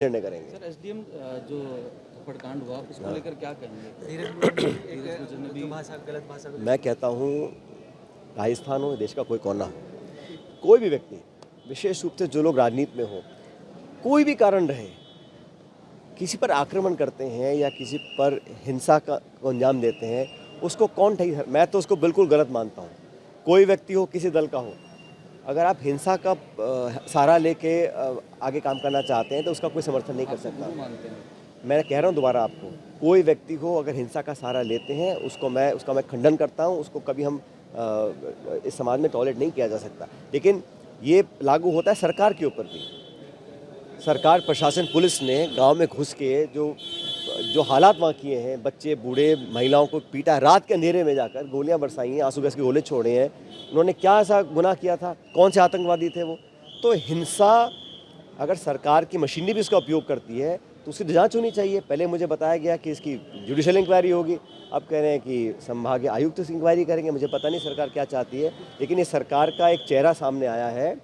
निर्णय करेंगे। Sir SDM जो थप्पड़कांड हुआ उसको लेकर क्या कहेंगे? गलत भाषा मैं कहता हूँ, राजस्थान हो, देश का कोई कोना हो, कोई भी व्यक्ति, विशेष रूप से जो लोग राजनीति में हो, कोई भी कारण रहे, किसी पर आक्रमण करते हैं या किसी पर हिंसा को अंजाम देते हैं, उसको कौन ठीक है? मैं तो उसको बिल्कुल गलत मानता हूँ। कोई व्यक्ति हो, किसी दल का हो, अगर आप हिंसा का सहारा लेके आगे काम करना चाहते हैं तो उसका कोई समर्थन नहीं कर सकता। मैं कह रहा हूँ दोबारा आपको, कोई व्यक्ति हो अगर हिंसा का सहारा लेते हैं उसका मैं खंडन करता हूँ। उसको कभी हम इस समाज में टॉलरेट नहीं किया जा सकता। लेकिन ये लागू होता है सरकार के ऊपर भी। सरकार, प्रशासन, पुलिस ने गांव में घुस के जो हालात वहाँ किए हैं, बच्चे, बूढ़े, महिलाओं को पीटा, रात के अंधेरे में जाकर गोलियां बरसाई हैं, आंसू गैस के गोले छोड़े हैं। उन्होंने क्या ऐसा गुनाह किया था? कौन से आतंकवादी थे वो? तो हिंसा, अगर सरकार की मशीनरी भी इसका उपयोग करती है तो उसकी जांच होनी चाहिए। पहले मुझे बताया गया कि इसकी जुडिशियल इंक्वायरी होगी, अब कह रहे हैं कि संभागीय आयुक्त से इंक्वायरी करेंगे। मुझे पता नहीं सरकार क्या चाहती है, लेकिन ये सरकार का एक चेहरा सामने आया है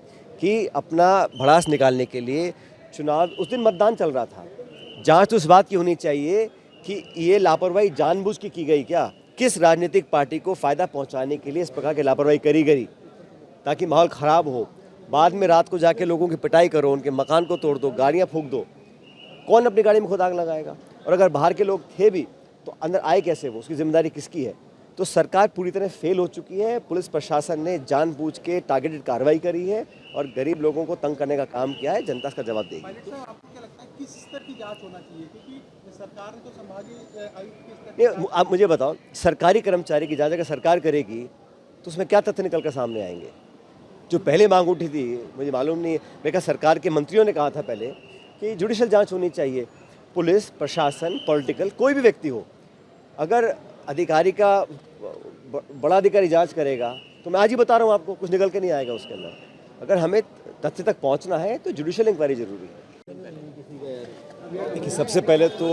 कि अपना भड़ास निकालने के लिए चुनाव, उस दिन मतदान चल रहा था, जांच तो इस बात की होनी चाहिए कि ये लापरवाही जानबूझ के की गई क्या? किस राजनीतिक पार्टी को फ़ायदा पहुंचाने के लिए इस प्रकार की लापरवाही करी गई ताकि माहौल ख़राब हो? बाद में रात को जाके लोगों की पिटाई करो, उनके मकान को तोड़ दो, गाड़ियां फूंक दो। कौन अपनी गाड़ी में खुद आग लगाएगा? और अगर बाहर के लोग थे भी तो अंदर आए कैसे वो? उसकी जिम्मेदारी किसकी है? तो सरकार पूरी तरह फेल हो चुकी है। पुलिस प्रशासन ने जानबूझ के टारगेटेड कार्रवाई करी है और गरीब लोगों को तंग करने का काम किया है। जनता इसका जवाब देगी। आपको क्या लगता है किस स्तर की जांच होना चाहिए? क्योंकि सरकार ने तो संभागीय आयुक्त के स्तर नहीं, आप मुझे बताओ, सरकारी कर्मचारी की जांच अगर सरकार करेगी तो उसमें क्या तथ्य निकल कर सामने आएंगे? जो पहले मांग उठी थी, मुझे मालूम नहीं है, मैं कहा सरकार के मंत्रियों ने कहा था पहले कि जुडिशियल जांच होनी चाहिए। पुलिस प्रशासन, पॉलिटिकल, कोई भी व्यक्ति हो, अगर अधिकारी का बड़ा अधिकारी जांच करेगा तो मैं आज ही बता रहा हूँ आपको, कुछ निकल के नहीं आएगा उसके अंदर। अगर हमें तथ्य तक पहुँचना है तो जुडिशियल इंक्वायरी जरूरी है। देखिए, सबसे पहले तो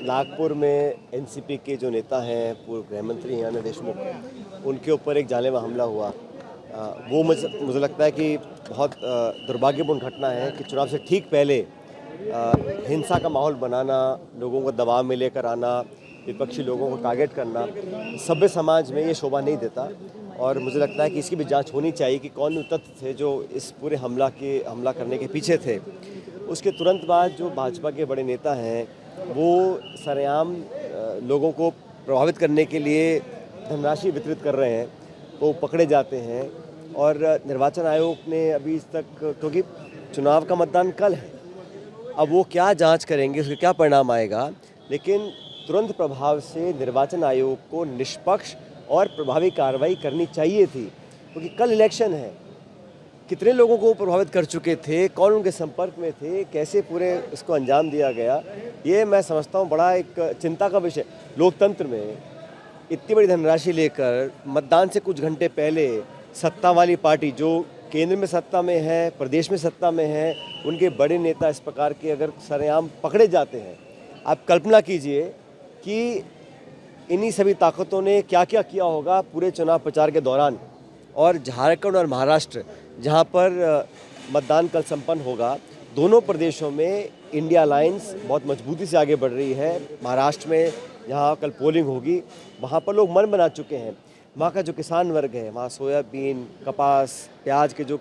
नागपुर में एनसीपी के जो नेता हैं, पूर्व गृह मंत्री हैं अनिल देशमुख, उनके ऊपर एक जानलेवा हमला हुआ। वो मुझे लगता है कि बहुत दुर्भाग्यपूर्ण घटना है कि चुनाव से ठीक पहले हिंसा का माहौल बनाना, लोगों को दबाव में लेकर आना, विपक्षी लोगों को टारगेट करना, सभ्य समाज में ये शोभा नहीं देता। और मुझे लगता है कि इसकी भी जांच होनी चाहिए कि कौन तत्व थे जो इस पूरे हमला करने के पीछे थे। उसके तुरंत बाद जो भाजपा के बड़े नेता हैं वो सरेआम लोगों को प्रभावित करने के लिए धनराशि वितरित कर रहे हैं, वो पकड़े जाते हैं। और निर्वाचन आयोग ने अभी तक, क्योंकि चुनाव का मतदान कल है, अब वो क्या जांच करेंगे, उसका क्या परिणाम आएगा, लेकिन तुरंत प्रभाव से निर्वाचन आयोग को निष्पक्ष और प्रभावी कार्रवाई करनी चाहिए थी, क्योंकि कल इलेक्शन है। कितने लोगों को प्रभावित कर चुके थे, कौन उनके संपर्क में थे, कैसे पूरे इसको अंजाम दिया गया, ये मैं समझता हूँ बड़ा एक चिंता का विषय। लोकतंत्र में इतनी बड़ी धनराशि लेकर मतदान से कुछ घंटे पहले सत्ता वाली पार्टी, जो केंद्र में सत्ता में है, प्रदेश में सत्ता में है, उनके बड़े नेता इस प्रकार के अगर सरेआम पकड़े जाते हैं, आप कल्पना कीजिए कि इन्हीं सभी ताकतों ने क्या क्या किया होगा पूरे चुनाव प्रचार के दौरान। और झारखंड और महाराष्ट्र, जहां पर मतदान कल संपन्न होगा, दोनों प्रदेशों में इंडिया अलायंस बहुत मजबूती से आगे बढ़ रही है। महाराष्ट्र में जहां कल पोलिंग होगी, वहां पर लोग मन बना चुके हैं। वहाँ का जो किसान वर्ग है, वहाँ सोयाबीन, कपास, प्याज के जो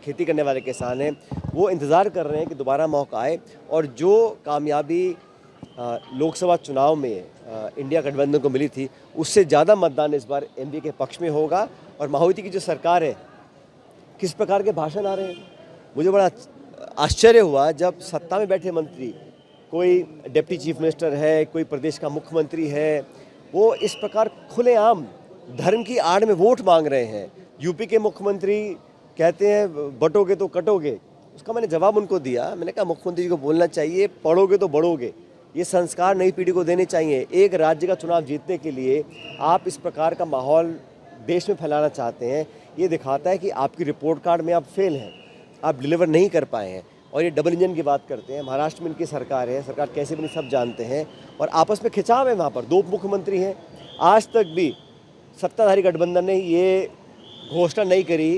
खेती करने वाले किसान हैं, वो इंतज़ार कर रहे हैं कि दोबारा मौका आए। और जो कामयाबी लोकसभा चुनाव में इंडिया गठबंधन को मिली थी, उससे ज़्यादा मतदान इस बार एनडीए के पक्ष में होगा। और मायावती की जो सरकार है, किस प्रकार के भाषण आ रहे हैं, मुझे बड़ा आश्चर्य हुआ जब सत्ता में बैठे मंत्री, कोई डिप्टी चीफ मिनिस्टर है, कोई प्रदेश का मुख्यमंत्री है, वो इस प्रकार खुलेआम धर्म की आड़ में वोट मांग रहे हैं। यूपी के मुख्यमंत्री कहते हैं बटोगे तो कटोगे। उसका मैंने जवाब उनको दिया, मैंने कहा मुख्यमंत्री जी को बोलना चाहिए पढ़ोगे तो बढ़ोगे। ये संस्कार नई पीढ़ी को देने चाहिए। एक राज्य का चुनाव जीतने के लिए आप इस प्रकार का माहौल देश में फैलाना चाहते हैं, ये दिखाता है कि आपकी रिपोर्ट कार्ड में आप फेल हैं, आप डिलीवर नहीं कर पाए हैं। और ये डबल इंजन की बात करते हैं। महाराष्ट्र में इनकी सरकार है, सरकार कैसे बनी सब जानते हैं, और आपस में खिंचाव है। वहाँ पर दो मुख्यमंत्री हैं। आज तक भी सत्ताधारी गठबंधन ने ये घोषणा नहीं करी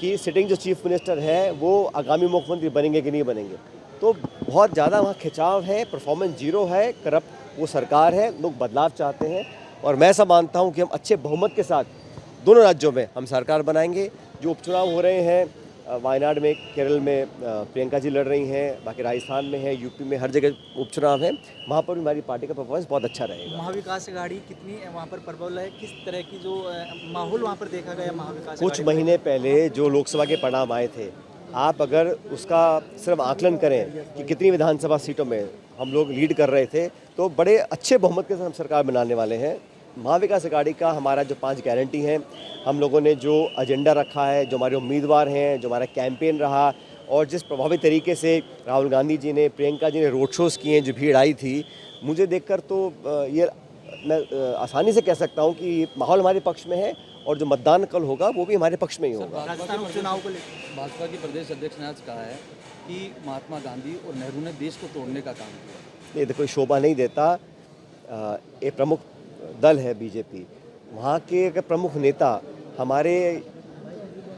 कि सिटिंग जो चीफ मिनिस्टर है वो आगामी मुख्यमंत्री बनेंगे कि नहीं बनेंगे। तो बहुत ज़्यादा वहाँ खिंचाव है, परफॉर्मेंस जीरो है, करप्ट वो सरकार है, लोग बदलाव चाहते हैं। और मैं ऐसा मानता हूँ कि हम अच्छे बहुमत के साथ दोनों राज्यों में हम सरकार बनाएंगे। जो उपचुनाव हो रहे हैं वायनाड में, केरल में प्रियंका जी लड़ रही हैं, बाकी राजस्थान में है, यूपी में, हर जगह उपचुनाव है, वहाँ पर भी हमारी पार्टी का परफॉर्मेंस बहुत अच्छा रहेगा। महाविकास अघाड़ी कितनी वहाँ पर प्रबल है, किस तरह की जो माहौल वहाँ पर देखा गया महाविकास कुछ महीने पहले जो लोकसभा के परिणाम आए थे, आप अगर उसका सिर्फ आकलन करें कि कितनी विधानसभा सीटों में हम लोग लीड कर रहे थे, तो बड़े अच्छे बहुमत के साथ हम सरकार बनाने वाले हैं। महाविकास अघाड़ी का हमारा जो 5 गारंटी हैं, हम लोगों ने जो एजेंडा रखा है, जो हमारे उम्मीदवार हैं, जो हमारा कैंपेन रहा और जिस प्रभावी तरीके से राहुल गांधी जी ने, प्रियंका जी ने रोड शोज़ किए हैं, जो भीड़ आई थी, मुझे देखकर तो ये मैं आसानी से कह सकता हूँ कि माहौल हमारे पक्ष में है और जो मतदान कल होगा वो भी हमारे पक्ष में ही होगा। राजस्थान उपचुनाव को लेकर भाजपा के प्रदेश अध्यक्ष ने आज कहा है कि महात्मा गांधी और नेहरू ने देश को तोड़ने का काम किया। ये देखो शोभा नहीं देता। एक प्रमुख दल है बीजेपी, वहाँ के एक प्रमुख नेता हमारे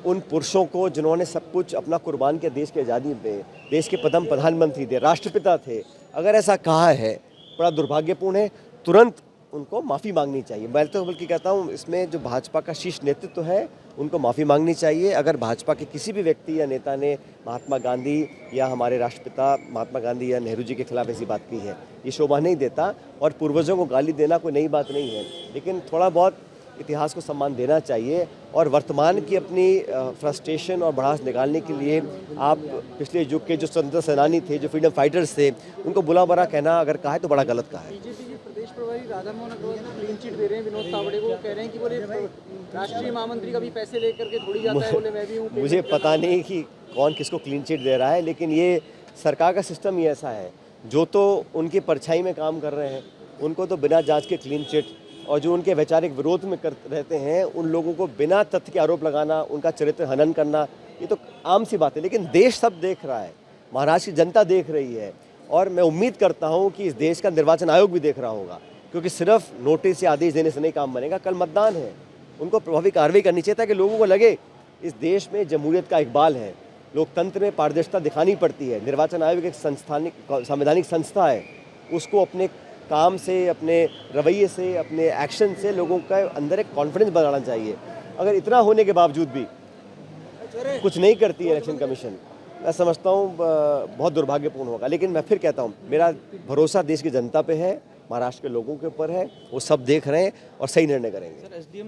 उन पुरुषों को जिन्होंने सब कुछ अपना कुर्बान किया देश की आज़ादी में, देश के प्रथम प्रधानमंत्री थे, राष्ट्रपिता थे, अगर ऐसा कहा है बड़ा दुर्भाग्यपूर्ण है। तुरंत उनको माफ़ी मांगनी चाहिए। मैं तो बल्कि कहता हूँ इसमें जो भाजपा का शीर्ष नेतृत्व है उनको माफ़ी मांगनी चाहिए। अगर भाजपा के किसी भी व्यक्ति या नेता ने महात्मा गांधी या हमारे राष्ट्रपिता महात्मा गांधी या नेहरू जी के खिलाफ ऐसी बात की है, ये शोभा नहीं देता। और पूर्वजों को गाली देना कोई नई बात नहीं है, लेकिन थोड़ा बहुत इतिहास को सम्मान देना चाहिए। और वर्तमान की अपनी फ्रस्ट्रेशन और भड़ास निकालने के लिए आप पिछले युग के जो स्वतंत्रता सेनानी थे, जो फ्रीडम फाइटर्स थे, उनको बुरा भला कहना अगर कहा है तो बड़ा गलत कहा है। बीजेपी के प्रदेश प्रभारी राधा मोहन अग्रवाल क्लीन चिट दे रहे हैं विनोद तावड़े को, कह रहे हैं कि बोले राष्ट्रीय महामंत्री का भी पैसे लेकर के थोड़ी जाता है, बोले मैं भी हूँ। मुझे पता नहीं कि कौन किसको क्लीन चिट दे रहा है, लेकिन ये सरकार का सिस्टम ही ऐसा है। जो तो उनकी परछाई में काम कर रहे हैं उनको तो बिना जांच के क्लीन चिट, और जो उनके वैचारिक विरोध में कर रहते हैं उन लोगों को बिना तथ्य के आरोप लगाना, उनका चरित्र हनन करना, ये तो आम सी बात है। लेकिन देश सब देख रहा है, महाराष्ट्र की जनता देख रही है, और मैं उम्मीद करता हूँ कि इस देश का निर्वाचन आयोग भी देख रहा होगा, क्योंकि सिर्फ नोटिस या आदेश देने से नहीं काम बनेगा। कल मतदान है, उनको प्रभावी कार्रवाई करनी चाहिए ताकि लोगों को लगे इस देश में जमहूरियत का इकबाल है, लोकतंत्र में पारदर्शिता दिखानी पड़ती है। निर्वाचन आयोग एक संवैधानिक संस्था है, उसको अपने काम से, अपने रवैये से, अपने एक्शन से लोगों का अंदर एक कॉन्फिडेंस बनाना चाहिए। अगर इतना होने के बावजूद भी कुछ नहीं करती है इलेक्शन कमीशन, मैं समझता हूँ बहुत दुर्भाग्यपूर्ण होगा। लेकिन मैं फिर कहता हूँ, मेरा भरोसा देश की जनता पे है, महाराष्ट्र के लोगों के ऊपर है, वो सब देख रहे हैं और सही निर्णय करेंगे।